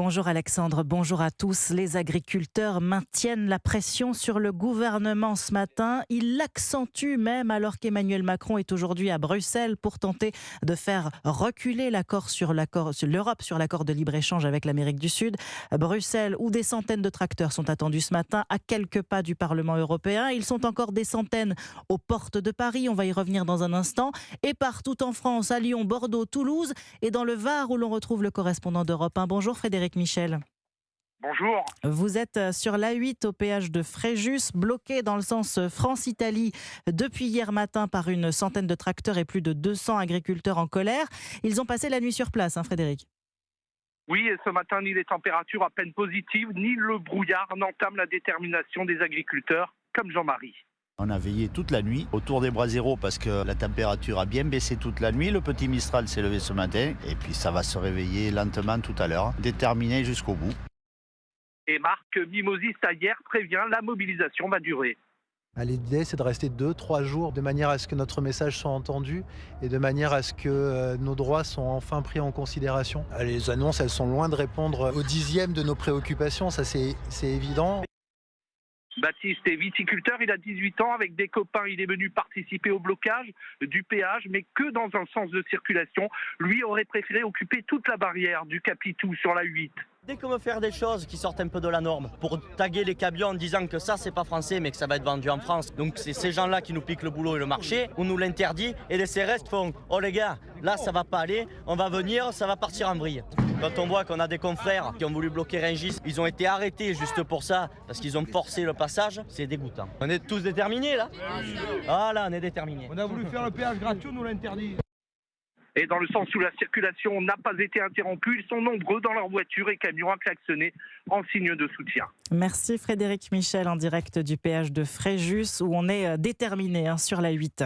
Bonjour Alexandre, bonjour à tous. Les agriculteurs maintiennent la pression sur le gouvernement ce matin. Ils l'accentuent même alors qu'Emmanuel Macron est aujourd'hui à Bruxelles pour tenter de faire reculer l'Europe sur l'accord de libre-échange avec l'Amérique du Sud. Bruxelles, où des centaines de tracteurs sont attendus ce matin, à quelques pas du Parlement européen. Ils sont encore des centaines aux portes de Paris, on va y revenir dans un instant. Et partout en France, à Lyon, Bordeaux, Toulouse et dans le Var où l'on retrouve le correspondant d'Europe 1. Bonjour Frédéric Michel. Bonjour. Vous êtes sur l'A8 au péage de Fréjus, bloqué dans le sens France-Italie depuis hier matin par une centaine de tracteurs et plus de 200 agriculteurs en colère. Ils ont passé la nuit sur place, Frédéric. Oui, et ce matin, ni les températures à peine positives, ni le brouillard n'entament la détermination des agriculteurs, comme Jean-Marie. On a veillé toute la nuit autour des bras zéro parce que la température a bien baissé toute la nuit. Le petit Mistral s'est levé ce matin et puis ça va se réveiller lentement tout à l'heure, déterminé jusqu'au bout. Et Marc Mimosi, hier, prévient la mobilisation va durer. L'idée, c'est de rester 2-3 jours de manière à ce que notre message soit entendu et de manière à ce que nos droits soient enfin pris en considération. Les annonces, elles sont loin de répondre au dixième de nos préoccupations, ça c'est évident. Baptiste est viticulteur, il a 18 ans, avec des copains, il est venu participer au blocage du péage, mais que dans un sens de circulation. Lui aurait préféré occuper toute la barrière du Capitou sur la 8. Dès qu'on veut faire des choses qui sortent un peu de la norme, pour taguer les camions en disant que ça c'est pas français mais que ça va être vendu en France, donc c'est ces gens-là qui nous piquent le boulot et le marché, on nous l'interdit et les CRS font « Oh les gars, là ça va pas aller, on va venir, ça va partir en vrille ». Quand on voit qu'on a des confrères qui ont voulu bloquer Rungis, ils ont été arrêtés juste pour ça, parce qu'ils ont forcé le passage, c'est dégoûtant. On est tous déterminés là ? Ah là, on est déterminés. On a voulu faire le péage gratuit, on nous l'a interdit. Et dans le sens où la circulation n'a pas été interrompue, ils sont nombreux dans leurs voitures et camions à klaxonner en signe de soutien. Merci Frédéric Michel en direct du péage de Fréjus où on est déterminé sur la 8.